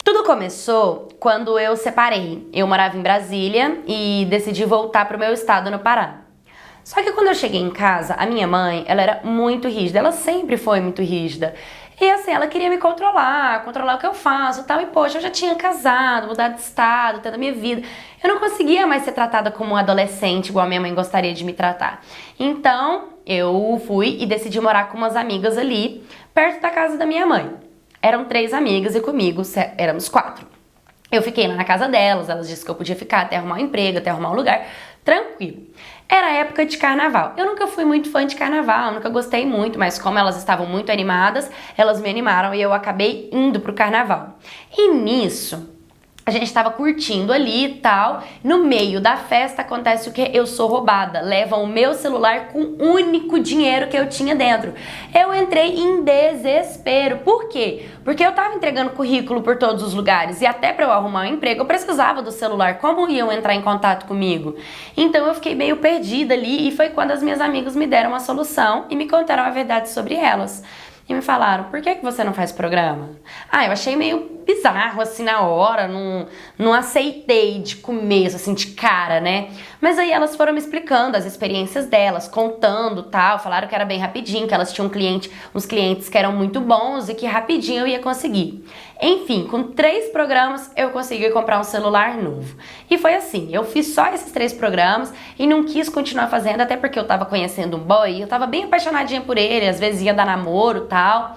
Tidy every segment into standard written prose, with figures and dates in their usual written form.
Tudo começou quando eu separei. Eu morava em Brasília e decidi voltar pro meu estado no Pará. Só que quando eu cheguei em casa, a minha mãe, ela era muito rígida, ela sempre foi muito rígida. E assim, ela queria me controlar o que eu faço e tal. E poxa, eu já tinha casado, mudado de estado, tendo a minha vida. Eu não conseguia mais ser tratada como um adolescente, igual a minha mãe gostaria de me tratar. Então, eu fui e decidi morar com umas amigas ali, perto da casa da minha mãe. Eram 3 amigas e comigo éramos 4. Eu fiquei lá na casa delas, elas disseram que eu podia ficar até arrumar um emprego, até arrumar um lugar, tranquilo. Era época de carnaval. Eu nunca fui muito fã de carnaval, nunca gostei muito, mas como elas estavam muito animadas, elas me animaram e eu acabei indo pro carnaval. E nisso, a gente tava curtindo ali e tal. No meio da festa acontece o que? Eu sou roubada. Levam o meu celular com o único dinheiro que eu tinha dentro. Eu entrei em desespero. Por quê? Porque eu tava entregando currículo por todos os lugares e até pra eu arrumar um emprego eu precisava do celular. Como iam entrar em contato comigo? Então eu fiquei meio perdida ali e foi quando as minhas amigas me deram uma solução e me contaram a verdade sobre elas. E me falaram, por que você não faz programa? Eu achei meio bizarro assim na hora, não aceitei de começo, assim, de cara, né? Mas aí elas foram me explicando as experiências delas, contando tal, falaram que era bem rapidinho, que elas tinham uns clientes que eram muito bons e que rapidinho eu ia conseguir. Enfim, com 3 programas eu consegui comprar um celular novo. E foi assim, eu fiz só esses 3 programas e não quis continuar fazendo, até porque eu tava conhecendo um boy e eu tava bem apaixonadinha por ele, às vezes ia dar namoro e tal.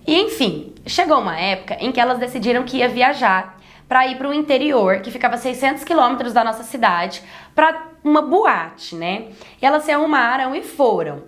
E enfim, chegou uma época em que elas decidiram que ia viajar para ir para o interior, que ficava a 600 quilômetros da nossa cidade, para uma boate, né? E elas se arrumaram e foram.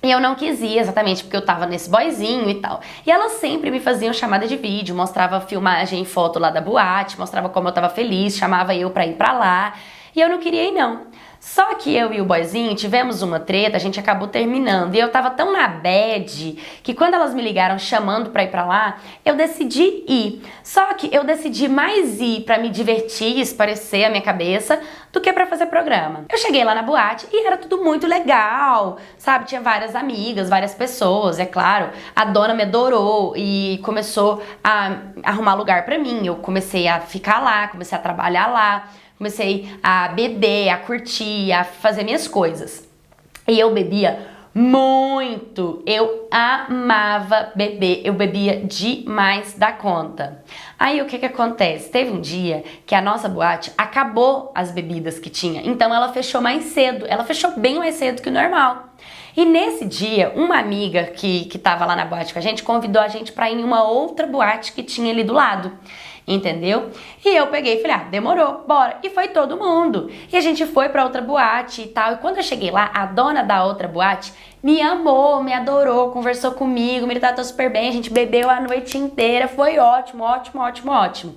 E eu não quis ir exatamente porque eu tava nesse boyzinho e tal. E elas sempre me faziam chamada de vídeo, mostrava filmagem e foto lá da boate, mostrava como eu tava feliz, chamava eu pra ir pra lá. E eu não queria ir não. Só que eu e o boyzinho tivemos uma treta, a gente acabou terminando. E eu tava tão na bad que quando elas me ligaram chamando pra ir pra lá, eu decidi ir. Só que eu decidi mais ir pra me divertir e esparecer a minha cabeça do que pra fazer programa. Eu cheguei lá na boate e era tudo muito legal, sabe? Tinha várias amigas, várias pessoas, é claro. A dona me adorou e começou a arrumar lugar pra mim. Eu comecei a ficar lá, comecei a trabalhar lá. Comecei a beber, a curtir, a fazer minhas coisas. E eu bebia muito. Eu amava beber. Eu bebia demais da conta. Aí o que acontece? Teve um dia que a nossa boate acabou as bebidas que tinha. Então ela fechou mais cedo. Ela fechou bem mais cedo que o normal. E nesse dia, uma amiga que tava lá na boate com a gente convidou a gente pra ir em uma outra boate que tinha ali do lado. Entendeu? E eu peguei e falei, demorou, bora. E foi todo mundo. E a gente foi pra outra boate e tal. E quando eu cheguei lá, a dona da outra boate me amou, me adorou, conversou comigo, me tratou super bem. A gente bebeu a noite inteira, foi ótimo, ótimo, ótimo, ótimo.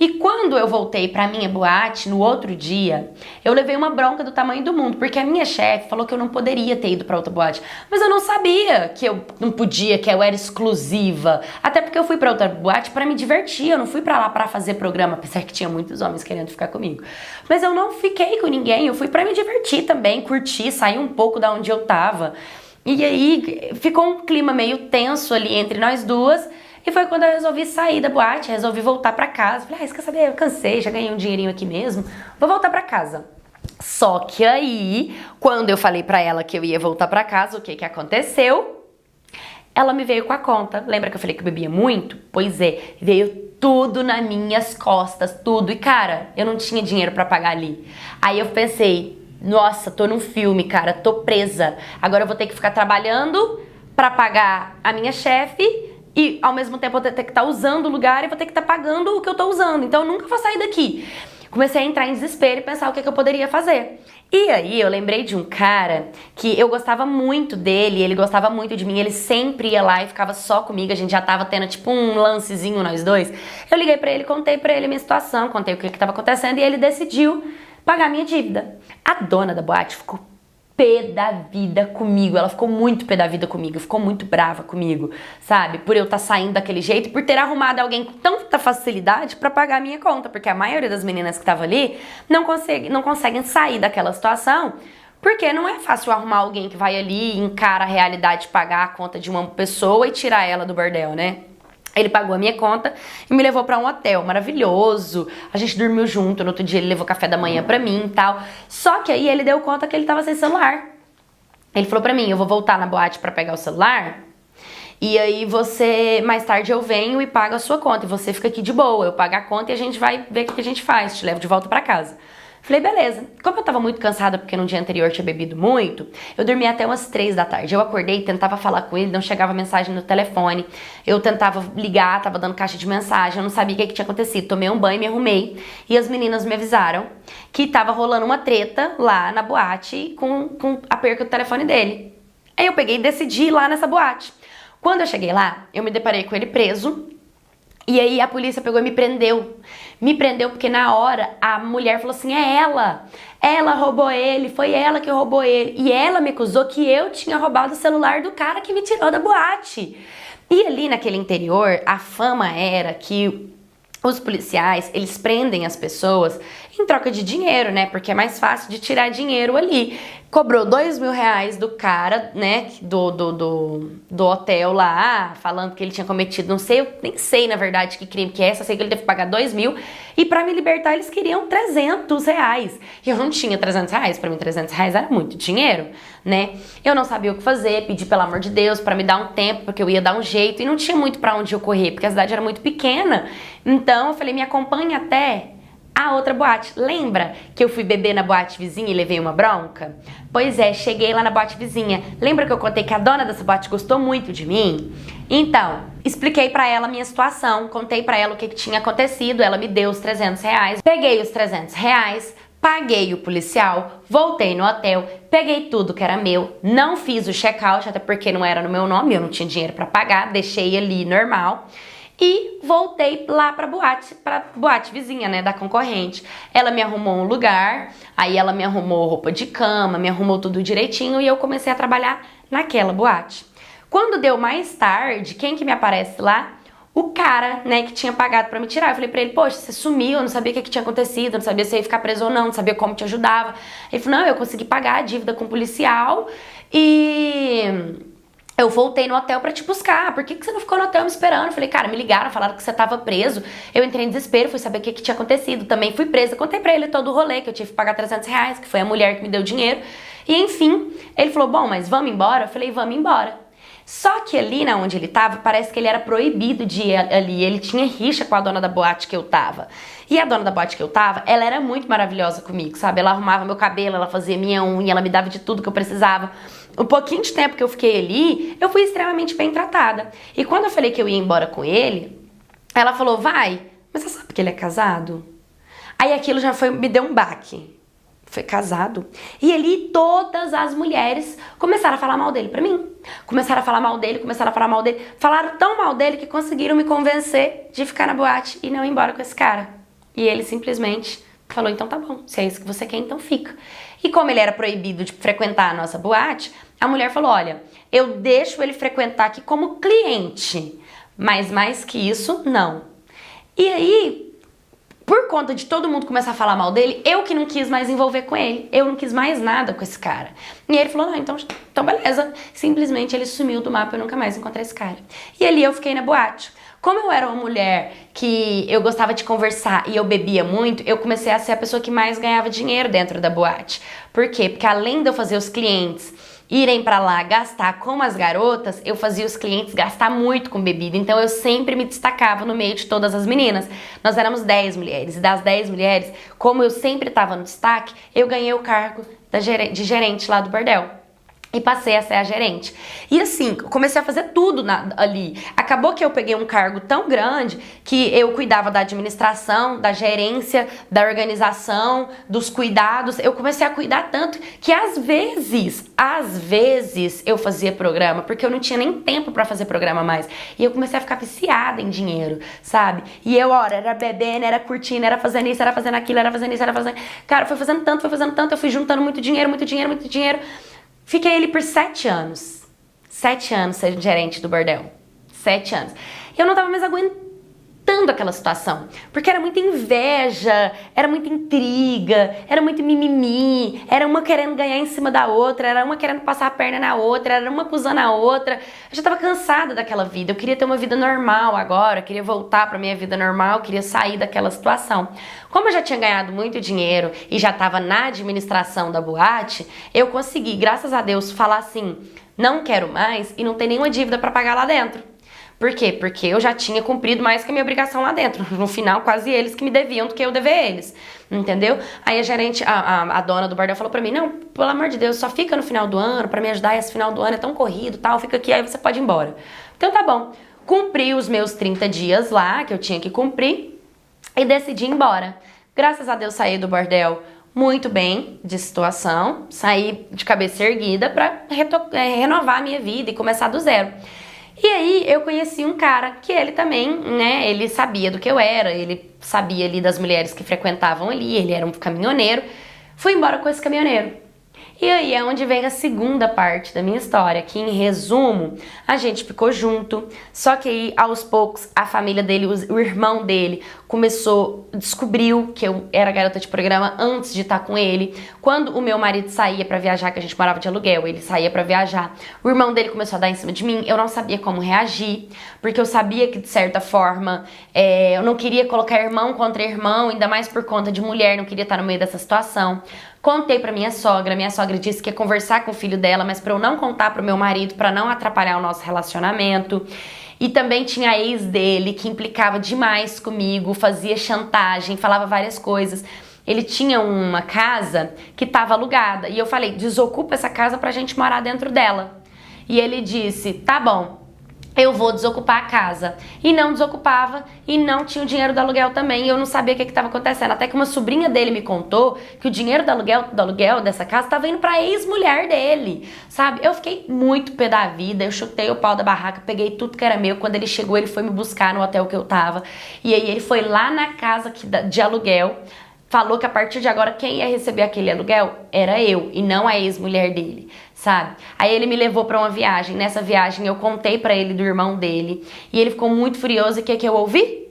E quando eu voltei pra minha boate, no outro dia, eu levei uma bronca do tamanho do mundo, porque a minha chefe falou que eu não poderia ter ido pra outra boate. Mas eu não sabia que eu não podia, que eu era exclusiva. Até porque eu fui pra outra boate pra me divertir, eu não fui pra lá pra fazer programa, apesar que tinha muitos homens querendo ficar comigo. Mas eu não fiquei com ninguém, eu fui pra me divertir também, curtir, sair um pouco da onde eu tava. E aí ficou um clima meio tenso ali entre nós duas. E foi quando eu resolvi sair da boate, resolvi voltar pra casa. Falei, você quer saber? Eu cansei, já ganhei um dinheirinho aqui mesmo, vou voltar pra casa. Só que aí, quando eu falei pra ela que eu ia voltar pra casa, o que aconteceu? Ela me veio com a conta. Lembra que eu falei que eu bebia muito? Pois é, veio tudo nas minhas costas, tudo. E cara, eu não tinha dinheiro pra pagar ali. Aí eu pensei, nossa, tô num filme, cara, tô presa. Agora eu vou ter que ficar trabalhando pra pagar a minha chefe e ao mesmo tempo eu vou ter que estar usando o lugar e vou ter que estar pagando o que eu tô usando. Então eu nunca vou sair daqui. Comecei a entrar em desespero e pensar o que eu poderia fazer. E aí eu lembrei de um cara que eu gostava muito dele, ele gostava muito de mim, ele sempre ia lá e ficava só comigo, a gente já tava tendo tipo um lancezinho nós dois. Eu liguei pra ele, contei pra ele a minha situação, contei o que tava acontecendo e ele decidiu pagar minha dívida. A dona da boate ficou pé da vida comigo, ela ficou muito pé da vida comigo, ficou muito brava comigo, sabe? Por eu estar saindo daquele jeito, por ter arrumado alguém com tanta facilidade pra pagar a minha conta, porque a maioria das meninas que estavam ali não conseguem sair daquela situação, porque não é fácil arrumar alguém que vai ali e encara a realidade de pagar a conta de uma pessoa e tirar ela do bordel, né? Ele pagou a minha conta e me levou pra um hotel maravilhoso. A gente dormiu junto, no outro dia ele levou café da manhã pra mim e tal. Só que aí ele deu conta que ele tava sem celular. Ele falou pra mim, eu vou voltar na boate pra pegar o celular, e aí você, mais tarde eu venho e pago a sua conta, e você fica aqui de boa, eu pago a conta e a gente vai ver o que a gente faz, te levo de volta pra casa. Falei, beleza. Como eu tava muito cansada porque no dia anterior tinha bebido muito, eu dormi até umas 3 da tarde. Eu acordei, tentava falar com ele, não chegava mensagem no telefone. Eu tentava ligar, tava dando caixa de mensagem, eu não sabia o que tinha acontecido. Tomei um banho, me arrumei e as meninas me avisaram que tava rolando uma treta lá na boate com a perca do telefone dele. Aí eu peguei e decidi ir lá nessa boate. Quando eu cheguei lá, eu me deparei com ele preso. E aí a polícia pegou e me prendeu. Me prendeu porque na hora a mulher falou assim, é ela. Ela roubou ele, foi ela que roubou ele. E ela me acusou que eu tinha roubado o celular do cara que me tirou da boate. E ali naquele interior, a fama era que os policiais, eles prendem as pessoas em troca de dinheiro, né? Porque é mais fácil de tirar dinheiro ali. Cobrou R$2.000 do cara, né? Do hotel lá, falando que ele tinha cometido, não sei, eu nem sei na verdade que crime que é, só sei que ele teve que pagar 2.000. E pra me libertar eles queriam R$300. E eu não tinha R$300, pra mim R$300 era muito dinheiro, né? Eu não sabia o que fazer, pedi pelo amor de Deus pra me dar um tempo, porque eu ia dar um jeito. E não tinha muito pra onde eu correr, porque a cidade era muito pequena. Então eu falei, me acompanha até a outra boate. Lembra que eu fui beber na boate vizinha e levei uma bronca? Pois é, cheguei lá na boate vizinha. Lembra que eu contei que a dona dessa boate gostou muito de mim? Então, expliquei pra ela a minha situação, contei pra ela o que tinha acontecido, ela me deu os R$300, peguei os R$300, paguei o policial, voltei no hotel, peguei tudo que era meu, não fiz o check-out, até porque não era no meu nome, eu não tinha dinheiro pra pagar, deixei ali normal. E voltei lá pra boate vizinha, né, da concorrente. Ela me arrumou um lugar, aí ela me arrumou roupa de cama, me arrumou tudo direitinho e eu comecei a trabalhar naquela boate. Quando deu mais tarde, quem que me aparece lá? O cara, né, que tinha pagado pra me tirar. Eu falei pra ele, poxa, você sumiu, eu não sabia o que tinha acontecido, eu não sabia se ia ficar preso ou não sabia como te ajudava. Ele falou, não, eu consegui pagar a dívida com o policial e eu voltei no hotel pra te buscar, por que você não ficou no hotel me esperando? Eu falei, cara, me ligaram, falaram que você tava preso. Eu entrei em desespero, fui saber o que tinha acontecido. Também fui presa, contei pra ele todo o rolê, que eu tive que pagar R$300, que foi a mulher que me deu dinheiro. E enfim, ele falou, bom, mas vamos embora? Eu falei, vamos embora. Só que ali na onde ele tava, parece que ele era proibido de ir ali. Ele tinha rixa com a dona da boate que eu tava. E a dona da boate que eu tava, ela era muito maravilhosa comigo, sabe? Ela arrumava meu cabelo, ela fazia minha unha, ela me dava de tudo que eu precisava. O pouquinho de tempo que eu fiquei ali, eu fui extremamente bem tratada. E quando eu falei que eu ia embora com ele, ela falou, vai, mas você sabe que ele é casado? Aí aquilo já me deu um baque. Foi casado. E ali todas as mulheres começaram a falar mal dele pra mim. Começaram a falar mal dele, começaram a falar mal dele. Falaram tão mal dele que conseguiram me convencer de ficar na boate e não ir embora com esse cara. E ele simplesmente falou, então tá bom, se é isso que você quer, então fica. E como ele era proibido de frequentar a nossa boate, a mulher falou, olha, eu deixo ele frequentar aqui como cliente, mas mais que isso, não. E aí, por conta de todo mundo começar a falar mal dele, eu que não quis mais envolver com ele. Eu não quis mais nada com esse cara. E ele falou, não, então beleza. Simplesmente ele sumiu do mapa e eu nunca mais encontrei esse cara. E ali eu fiquei na boate. Como eu era uma mulher que eu gostava de conversar e eu bebia muito, eu comecei a ser a pessoa que mais ganhava dinheiro dentro da boate. Por quê? Porque além de eu fazer os clientes irem pra lá gastar com as garotas, eu fazia os clientes gastar muito com bebida. Então eu sempre me destacava no meio de todas as meninas. Nós éramos 10 mulheres. E das 10 mulheres, como eu sempre estava no destaque, eu ganhei o cargo de gerente lá do bordel. E passei a ser a gerente. E assim, comecei a fazer tudo ali. Acabou que eu peguei um cargo tão grande que eu cuidava da administração, da gerência, da organização, dos cuidados. Eu comecei a cuidar tanto que às vezes eu fazia programa, porque eu não tinha nem tempo pra fazer programa mais. E eu comecei a ficar viciada em dinheiro, sabe? E eu, era bebendo, era curtindo, era fazendo isso, era fazendo aquilo, era fazendo isso, era fazendo... Cara, foi fazendo tanto, eu fui juntando muito dinheiro, muito dinheiro, muito dinheiro. Fiquei ali por 7 anos. 7 anos sendo gerente do bordel. 7 anos. Eu não tava mais aguentando detestando aquela situação, porque era muita inveja, era muita intriga, era muito mimimi, era uma querendo ganhar em cima da outra, era uma querendo passar a perna na outra, era uma acusando a outra. Eu já tava cansada daquela vida, eu queria ter uma vida normal agora, eu queria voltar pra minha vida normal, eu queria sair daquela situação. Como eu já tinha ganhado muito dinheiro e já tava na administração da boate, eu consegui, graças a Deus, falar assim, não quero mais e não tem nenhuma dívida pra pagar lá dentro. Por quê? Porque eu já tinha cumprido mais que a minha obrigação lá dentro. No final, quase eles que me deviam do que eu dever eles. Entendeu? Aí a gerente, a dona do bordel falou pra mim, não, pelo amor de Deus, só fica no final do ano pra me ajudar, esse final do ano é tão corrido, tal, fica aqui, aí você pode ir embora. Então tá bom. Cumpri os meus 30 dias lá, que eu tinha que cumprir, e decidi ir embora. Graças a Deus saí do bordel muito bem de situação, saí de cabeça erguida pra renovar a minha vida e começar do zero. E aí eu conheci um cara que ele também, né, ele sabia do que eu era, ele sabia ali das mulheres que frequentavam ali, ele era um caminhoneiro. Fui embora com esse caminhoneiro. E aí é onde vem a segunda parte da minha história, que em resumo, a gente ficou junto, só que aí aos poucos a família dele, o irmão dele, descobriu que eu era garota de programa antes de estar com ele. Quando o meu marido saía pra viajar, que a gente morava de aluguel, ele saía pra viajar, o irmão dele começou a dar em cima de mim, eu não sabia como reagir, porque eu sabia que de certa forma eu não queria colocar irmão contra irmão, ainda mais por conta de mulher, não queria estar no meio dessa situação. Contei pra minha sogra disse que ia conversar com o filho dela, mas pra eu não contar pro meu marido, pra não atrapalhar o nosso relacionamento. E também tinha a ex dele, que implicava demais comigo, fazia chantagem, falava várias coisas. Ele tinha uma casa que estava alugada, e eu falei, desocupa essa casa pra gente morar dentro dela. E ele disse, tá bom, eu vou desocupar a casa. E não desocupava, e não tinha o dinheiro do aluguel também, e eu não sabia o que estava acontecendo. Até que uma sobrinha dele me contou que o dinheiro do aluguel dessa casa estava indo pra ex-mulher dele, sabe? Eu fiquei muito pé da vida, eu chutei o pau da barraca, peguei tudo que era meu. Quando ele chegou, ele foi me buscar no hotel que eu tava. E aí ele foi lá na casa de aluguel, falou que a partir de agora quem ia receber aquele aluguel era eu, e não a ex-mulher dele, sabe? Aí ele me levou pra uma viagem. Nessa viagem eu contei pra ele do irmão dele, e ele ficou muito furioso. E o que eu ouvi?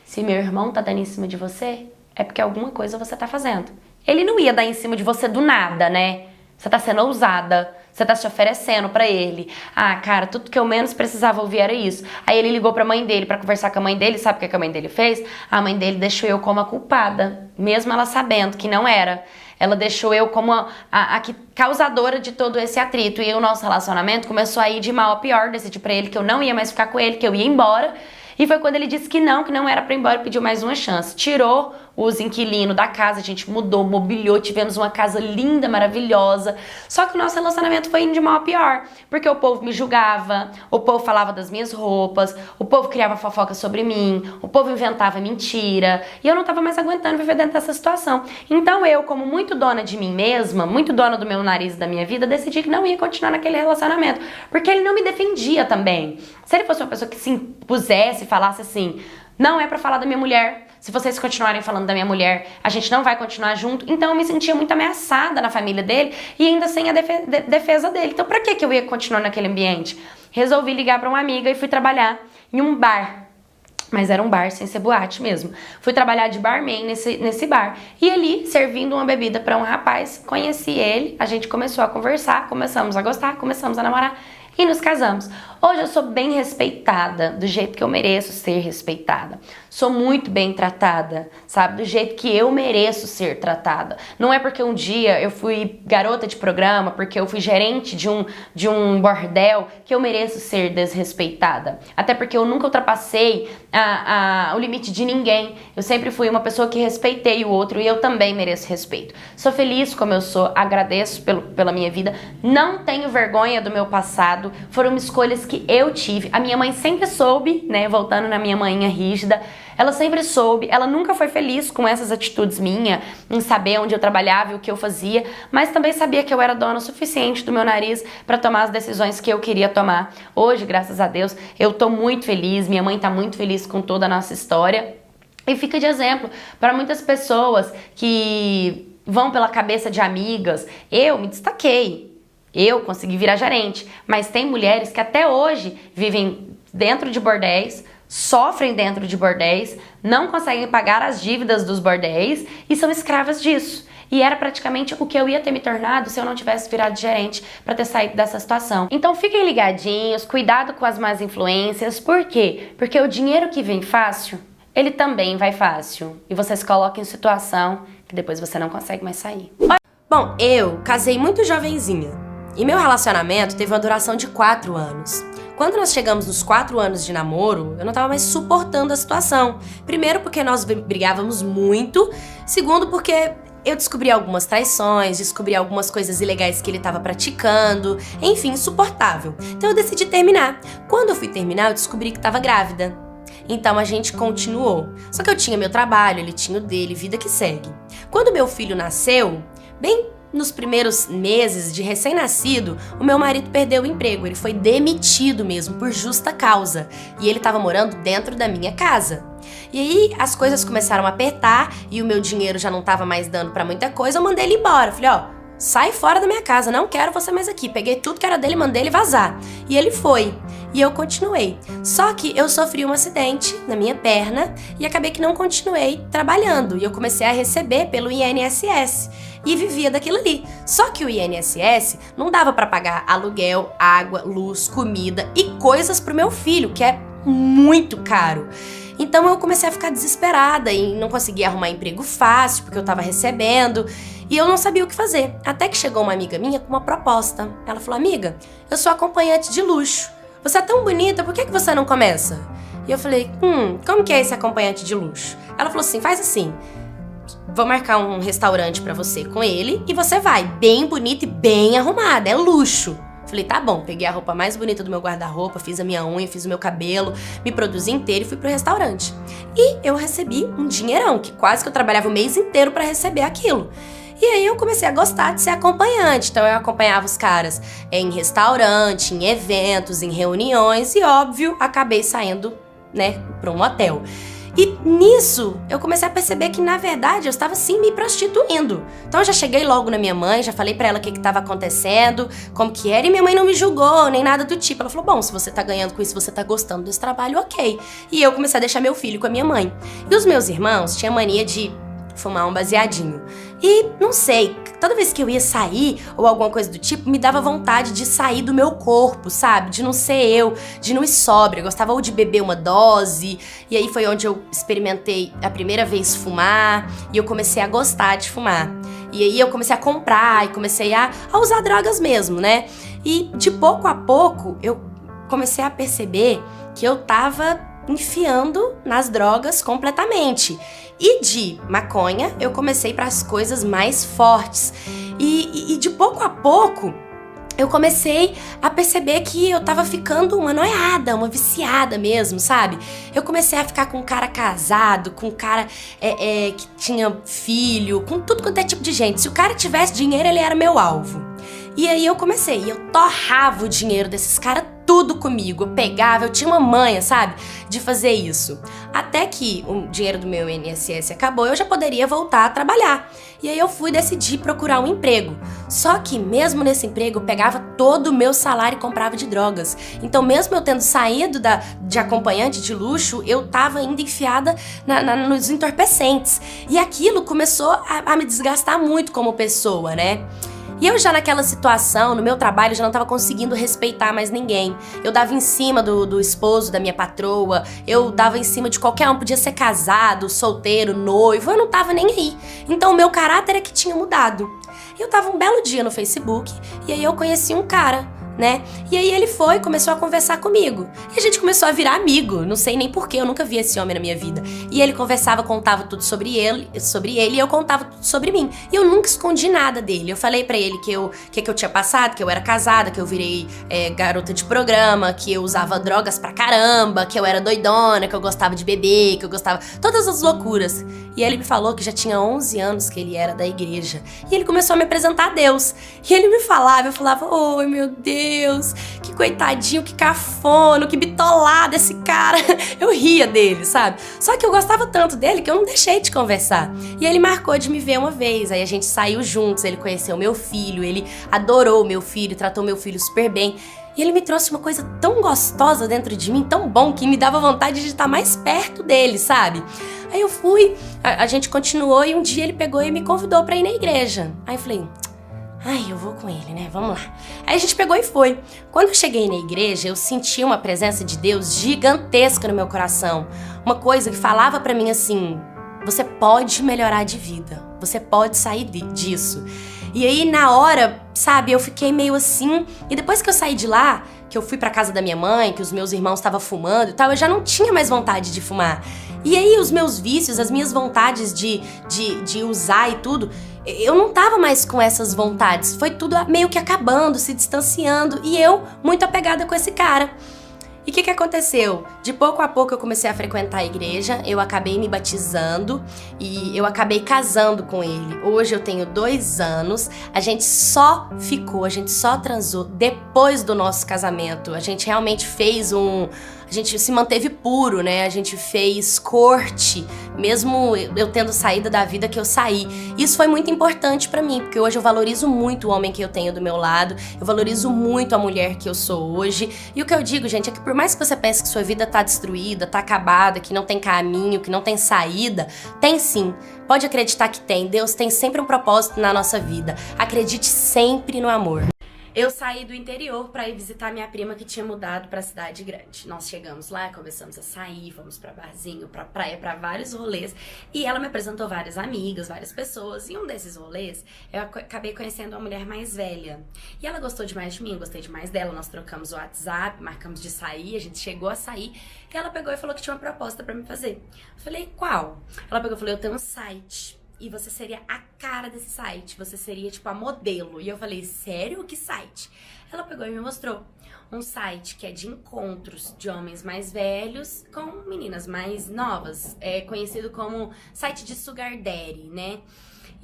Se meu irmão tá dando em cima de você, é porque alguma coisa você tá fazendo. Ele não ia dar em cima de você do nada, né? Você tá sendo ousada, você tá se oferecendo pra ele. Ah, cara, tudo que eu menos precisava ouvir era isso. Aí ele ligou pra mãe dele pra conversar com a mãe dele. Sabe o que a mãe dele fez? A mãe dele deixou eu como a culpada, mesmo ela sabendo que não era. Ela deixou eu como a causadora de todo esse atrito. E o nosso relacionamento começou a ir de mal a pior. Decidi pra ele que eu não ia mais ficar com ele, que eu ia embora. E foi quando ele disse que não era pra ir embora, e pediu mais uma chance. Tirou os inquilinos da casa, a gente mudou, mobiliou, tivemos uma casa linda, maravilhosa. Só que o nosso relacionamento foi indo de mal a pior, porque o povo me julgava, o povo falava das minhas roupas, o povo criava fofoca sobre mim, o povo inventava mentira, e eu não tava mais aguentando viver dentro dessa situação. Então eu, como muito dona de mim mesma, muito dona do meu nariz e da minha vida, decidi que não ia continuar naquele relacionamento, porque ele não me defendia também. Se ele fosse uma pessoa que se impusesse e falasse assim, não é pra falar da minha mulher, se vocês continuarem falando da minha mulher, a gente não vai continuar junto. Então eu me sentia muito ameaçada na família dele e ainda sem a defesa dele. Então pra que eu ia continuar naquele ambiente? Resolvi ligar pra uma amiga e fui trabalhar em um bar. Mas era um bar sem ser boate mesmo. Fui trabalhar de barman nesse bar. E ali, servindo uma bebida pra um rapaz, conheci ele, a gente começou a conversar, começamos a gostar, começamos a namorar e nos casamos. Hoje eu sou bem respeitada, do jeito que eu mereço ser respeitada. Sou muito bem tratada, sabe? Do jeito que eu mereço ser tratada. Não é porque um dia eu fui garota de programa, porque eu fui gerente de um bordel, que eu mereço ser desrespeitada. Até porque eu nunca ultrapassei o limite de ninguém. Eu sempre fui uma pessoa que respeitei o outro e eu também mereço respeito. Sou feliz como eu sou, agradeço pela minha vida. Não tenho vergonha do meu passado. Foram escolhas que eu tive. A minha mãe sempre soube, né? Voltando na minha manhinha rígida, ela sempre soube, ela nunca foi feliz com essas atitudes minhas, em saber onde eu trabalhava e o que eu fazia, mas também sabia que eu era dona o suficiente do meu nariz para tomar as decisões que eu queria tomar. Hoje, graças a Deus, eu tô muito feliz, minha mãe tá muito feliz com toda a nossa história. E fica de exemplo para muitas pessoas que vão pela cabeça de amigas. Eu me destaquei. Eu consegui virar gerente, mas tem mulheres que até hoje vivem dentro de bordéis, sofrem dentro de bordéis, não conseguem pagar as dívidas dos bordéis e são escravas disso. E era praticamente o que eu ia ter me tornado se eu não tivesse virado gerente para ter saído dessa situação. Então fiquem ligadinhos, cuidado com as más influências. Por quê? Porque o dinheiro que vem fácil, ele também vai fácil. E você se coloca em situação que depois você não consegue mais sair. Bom, eu casei muito jovenzinha. E meu relacionamento teve uma duração de 4 anos. Quando nós chegamos nos 4 anos de namoro, eu não tava mais suportando a situação. Primeiro porque nós brigávamos muito. Segundo porque eu descobri algumas traições, descobri algumas coisas ilegais que ele estava praticando, enfim, insuportável. Então eu decidi terminar. Quando eu fui terminar, eu descobri que estava grávida. Então a gente continuou. Só que eu tinha meu trabalho, ele tinha o dele, vida que segue. Quando meu filho nasceu, bem nos primeiros meses de recém-nascido, o meu marido perdeu o emprego. Ele foi demitido mesmo, por justa causa. E ele estava morando dentro da minha casa. E aí as coisas começaram a apertar e o meu dinheiro já não estava mais dando pra muita coisa. Eu mandei ele embora. Falei, ó, sai fora da minha casa, não quero você mais aqui. Peguei tudo que era dele e mandei ele vazar. E ele foi. E eu continuei. Só que eu sofri um acidente na minha perna e acabei que não continuei trabalhando. E eu comecei a receber pelo INSS. E vivia daquilo ali. Só que o INSS não dava pra pagar aluguel, água, luz, comida e coisas pro meu filho, que é muito caro. Então eu comecei a ficar desesperada e não conseguia arrumar emprego fácil, porque eu tava recebendo, e eu não sabia o que fazer. Até que chegou uma amiga minha com uma proposta. Ela falou, amiga, eu sou acompanhante de luxo. Você é tão bonita, por que você não começa? E eu falei, como que é esse acompanhante de luxo? Ela falou assim, faz assim, vou marcar um restaurante pra você com ele e você vai, bem bonita e bem arrumada, é luxo. Falei, tá bom, peguei a roupa mais bonita do meu guarda-roupa, fiz a minha unha, fiz o meu cabelo, me produzi inteiro e fui pro restaurante. E eu recebi um dinheirão, que quase que eu trabalhava o mês inteiro pra receber aquilo. E aí eu comecei a gostar de ser acompanhante, então eu acompanhava os caras em restaurante, em eventos, em reuniões e, óbvio, acabei saindo, né, pra um hotel. E nisso, eu comecei a perceber que, na verdade, eu estava, sim, me prostituindo. Então, eu já cheguei logo na minha mãe, já falei pra ela o que estava acontecendo, como que era, e minha mãe não me julgou, nem nada do tipo. Ela falou, bom, se você tá ganhando com isso, você tá gostando desse trabalho, ok. E eu comecei a deixar meu filho com a minha mãe. E os meus irmãos tinham mania de fumar um baseadinho. E, não sei, toda vez que eu ia sair ou alguma coisa do tipo, me dava vontade de sair do meu corpo, sabe? De não ser eu, de não ir sóbria. Eu gostava ou de beber uma dose, e aí foi onde eu experimentei a primeira vez fumar, e eu comecei a gostar de fumar. E aí eu comecei a comprar, e comecei a usar drogas mesmo, né? E de pouco a pouco, eu comecei a perceber que eu tava enfiando nas drogas completamente. E de maconha, eu comecei para as coisas mais fortes. E de pouco a pouco, eu comecei a perceber que eu tava ficando uma noiada, uma viciada mesmo, sabe? Eu comecei a ficar com um cara casado, com um cara que tinha filho, com tudo quanto é tipo de gente. Se o cara tivesse dinheiro, ele era meu alvo. E aí eu comecei, eu torrava o dinheiro desses caras tudo comigo. Eu pegava, eu tinha uma manha, sabe? De fazer isso. Até que o dinheiro do meu INSS acabou, eu já poderia voltar a trabalhar. E aí eu decidi procurar um emprego. Só que mesmo nesse emprego, eu pegava todo o meu salário e comprava de drogas. Então mesmo eu tendo saído de acompanhante de luxo, eu tava ainda enfiada nos entorpecentes. E aquilo começou a me desgastar muito como pessoa, né? E eu já naquela situação, no meu trabalho, já não tava conseguindo respeitar mais ninguém. Eu dava em cima do esposo da minha patroa, eu dava em cima de qualquer um, podia ser casado, solteiro, noivo, eu não tava nem aí. Então o meu caráter é que tinha mudado. E eu tava um belo dia no Facebook, e aí eu conheci um cara, né? E aí ele começou a conversar comigo. E a gente começou a virar amigo, não sei nem porquê, eu nunca vi esse homem na minha vida. E ele conversava, contava tudo sobre ele e eu contava tudo sobre mim. E eu nunca escondi nada dele. Eu falei pra ele que eu tinha passado, que eu era casada, que eu virei garota de programa, que eu usava drogas pra caramba, que eu era doidona, que eu gostava de beber, que eu gostava... Todas as loucuras. E ele me falou que já tinha 11 anos que ele era da igreja. E ele começou a me apresentar a Deus. E ele me falava, eu falava, oi meu Deus, que coitadinho, que cafona, que bitolado esse cara. Eu ria dele, sabe? Só que eu gostava tanto dele que eu não deixei de conversar. E ele marcou de me ver uma vez, aí a gente saiu juntos, ele conheceu meu filho, ele adorou meu filho, tratou meu filho super bem. E ele me trouxe uma coisa tão gostosa dentro de mim, tão bom, que me dava vontade de estar mais perto dele, sabe? Aí eu fui, a gente continuou e um dia ele pegou e me convidou pra ir na igreja. Aí eu falei, eu vou com ele, né? Vamos lá. Aí a gente pegou e foi. Quando eu cheguei na igreja, eu senti uma presença de Deus gigantesca no meu coração. Uma coisa que falava pra mim assim, você pode melhorar de vida, você pode sair disso. E aí, na hora, sabe, eu fiquei meio assim. E depois que eu saí de lá, que eu fui pra casa da minha mãe, que os meus irmãos estavam fumando e tal, eu já não tinha mais vontade de fumar. E aí, os meus vícios, as minhas vontades de usar e tudo, eu não tava mais com essas vontades. Foi tudo meio que acabando, se distanciando. E eu, muito apegada com esse cara. E o que aconteceu? De pouco a pouco eu comecei a frequentar a igreja, eu acabei me batizando e eu acabei casando com ele. Hoje eu tenho 2 anos, a gente só transou depois do nosso casamento. A gente realmente fez a gente se manteve puro, né? A gente fez corte, mesmo eu tendo saído da vida que eu saí. Isso foi muito importante pra mim, porque hoje eu valorizo muito o homem que eu tenho do meu lado, eu valorizo muito a mulher que eu sou hoje. E o que eu digo, gente, é que por mais que você pense que sua vida tá destruída, tá acabada, que não tem caminho, que não tem saída, tem sim. Pode acreditar que tem. Deus tem sempre um propósito na nossa vida. Acredite sempre no amor. Eu saí do interior pra ir visitar minha prima que tinha mudado pra cidade grande. Nós chegamos lá, começamos a sair, fomos pra barzinho, pra praia, pra vários rolês. E ela me apresentou várias amigas, várias pessoas. E um desses rolês, eu acabei conhecendo uma mulher mais velha. E ela gostou demais de mim, eu gostei demais dela. Nós trocamos o WhatsApp, marcamos de sair, a gente chegou a sair. E ela pegou e falou que tinha uma proposta pra me fazer. Eu falei, qual? Ela pegou e falou, eu tenho um site. E você seria a cara desse site, você seria tipo a modelo. E eu falei, sério? Que site? Ela pegou e me mostrou um site que é de encontros de homens mais velhos com meninas mais novas. É conhecido como site de Sugar Daddy, né?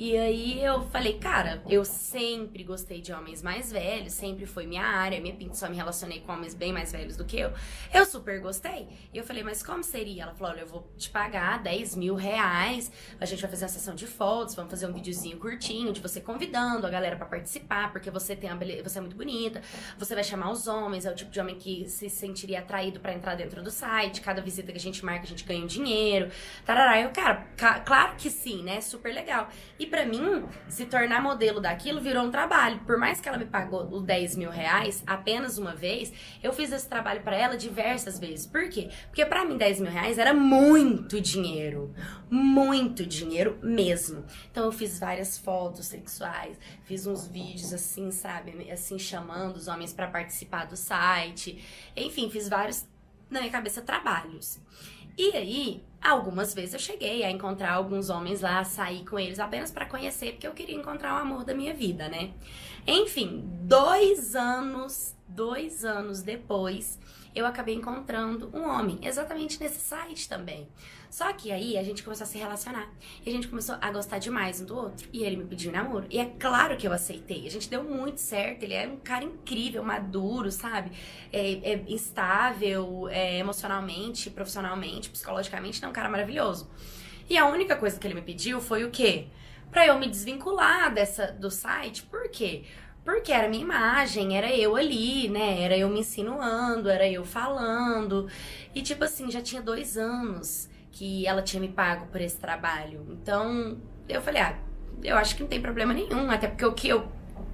E aí eu falei, cara, eu sempre gostei de homens mais velhos, sempre foi minha área, minha pinta, só me relacionei com homens bem mais velhos do que eu. Eu super gostei. E eu falei, mas como seria? Ela falou, olha, eu vou te pagar 10 mil reais, a gente vai fazer uma sessão de fotos, vamos fazer um videozinho curtinho de você convidando a galera pra participar, porque você você é muito bonita, você vai chamar os homens, é o tipo de homem que se sentiria atraído pra entrar dentro do site, cada visita que a gente marca, a gente ganha um dinheiro, tarará. Eu, cara, claro que sim, né? Super legal. E pra mim, se tornar modelo daquilo virou um trabalho. Por mais que ela me pagou os 10 mil reais apenas uma vez, eu fiz esse trabalho pra ela diversas vezes. Por quê? Porque pra mim 10 mil reais era muito dinheiro mesmo. Então eu fiz várias fotos sexuais, fiz uns vídeos assim, sabe, assim, chamando os homens pra participar do site. Enfim, fiz vários, na minha cabeça, trabalhos. E aí, algumas vezes eu cheguei a encontrar alguns homens lá, sair com eles apenas pra conhecer, porque eu queria encontrar o amor da minha vida, né? Enfim, 2 anos depois, eu acabei encontrando um homem, exatamente nesse site também. Só que aí a gente começou a se relacionar, e a gente começou a gostar demais um do outro, e ele me pediu namoro, e é claro que eu aceitei, a gente deu muito certo, ele é um cara incrível, maduro, sabe, instável, emocionalmente, profissionalmente, psicologicamente, é um cara maravilhoso. E a única coisa que ele me pediu foi o quê? Pra eu me desvincular do site, por quê? Porque era minha imagem, era eu ali, né, era eu me insinuando, era eu falando, e tipo assim, já tinha 2 anos que ela tinha me pago por esse trabalho. Então, eu falei, eu acho que não tem problema nenhum, até porque o que eu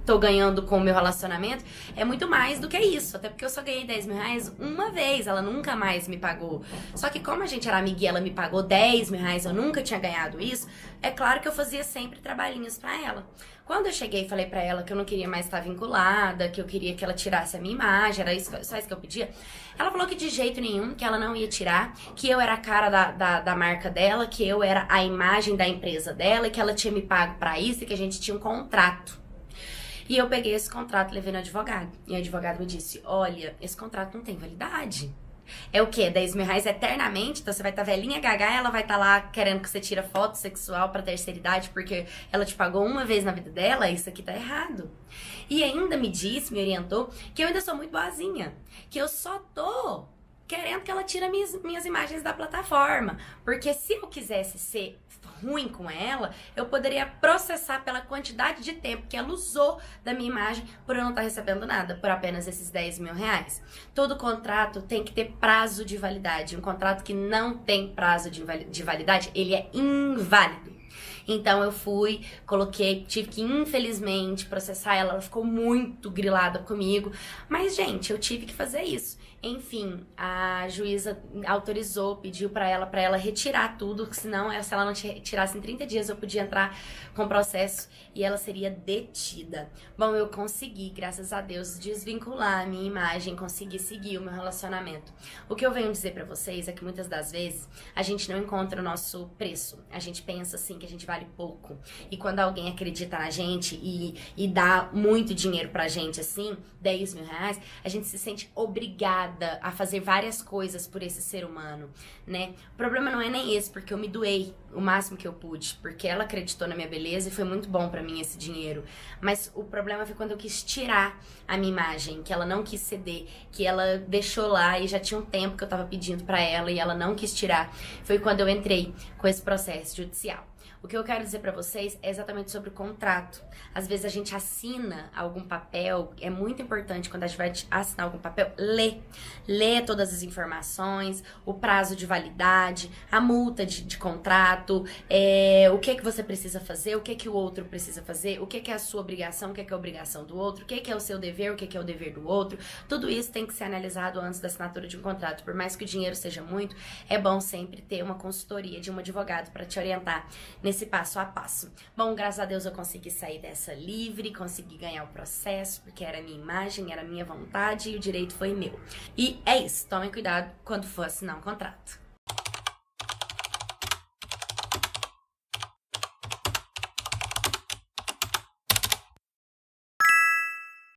tô ganhando com o meu relacionamento é muito mais do que isso, até porque eu só ganhei 10 mil reais uma vez, ela nunca mais me pagou. Só que como a gente era amiga e ela me pagou 10 mil reais, eu nunca tinha ganhado isso, é claro que eu fazia sempre trabalhinhos pra ela. Quando eu cheguei e falei pra ela que eu não queria mais estar vinculada, que eu queria que ela tirasse a minha imagem, era isso, só isso que eu pedia, ela falou que de jeito nenhum, que ela não ia tirar, que eu era a cara da marca dela, que eu era a imagem da empresa dela, e que ela tinha me pago pra isso e que a gente tinha um contrato. E eu peguei esse contrato e levei no advogado. E o advogado me disse, olha, esse contrato não tem validade. É o quê? 10 mil reais eternamente? Então você vai estar velhinha gaga, ela vai estar lá querendo que você tire foto sexual pra terceira idade porque ela te pagou uma vez na vida dela? Isso aqui tá errado. E ainda me disse, me orientou, que eu ainda sou muito boazinha. Que eu só tô querendo que ela tire minhas imagens da plataforma. Porque se eu quisesse ser ruim com ela, eu poderia processar pela quantidade de tempo que ela usou da minha imagem por eu não estar recebendo nada, por apenas esses 10 mil reais. Todo contrato tem que ter prazo de validade. Um contrato que não tem prazo de validade, ele é inválido. Então eu tive que infelizmente processar ela ficou muito grilada comigo, mas gente, eu tive que fazer isso. Enfim, a juíza autorizou, pediu pra ela retirar tudo, senão se ela não tirasse em 30 dias eu podia entrar com processo e ela seria detida. Bom, eu consegui, graças a Deus, desvincular a minha imagem, consegui seguir o meu relacionamento. O que eu venho dizer pra vocês é que muitas das vezes a gente não encontra o nosso preço, a gente pensa assim que a gente vale pouco. E quando alguém acredita na gente e dá muito dinheiro pra gente, assim, 10 mil reais, a gente se sente obrigada a fazer várias coisas por esse ser humano, né? O problema não é nem esse, porque eu me doei o máximo que eu pude, porque ela acreditou na minha beleza e foi muito bom pra mim esse dinheiro. Mas o problema foi quando eu quis tirar a minha imagem, que ela não quis ceder, que ela deixou lá e já tinha um tempo que eu tava pedindo pra ela e ela não quis tirar. Foi quando eu entrei com esse processo judicial. O que eu quero dizer pra vocês é exatamente sobre o contrato. Às vezes a gente assina algum papel, é muito importante quando a gente vai assinar algum papel, lê todas as informações, o prazo de validade, a multa de contrato, o que você precisa fazer, o que o outro precisa fazer, o que é a sua obrigação, o que é a obrigação do outro, o que é o seu dever, o que é o dever do outro. Tudo isso tem que ser analisado antes da assinatura de um contrato. Por mais que o dinheiro seja muito, é bom sempre ter uma consultoria de um advogado para te orientar nesse passo a passo. Bom, graças a Deus eu consegui sair dessa livre, consegui ganhar o processo, porque era a minha imagem, era a minha vontade e o direito foi meu. E é isso, tomem cuidado quando for assinar um contrato.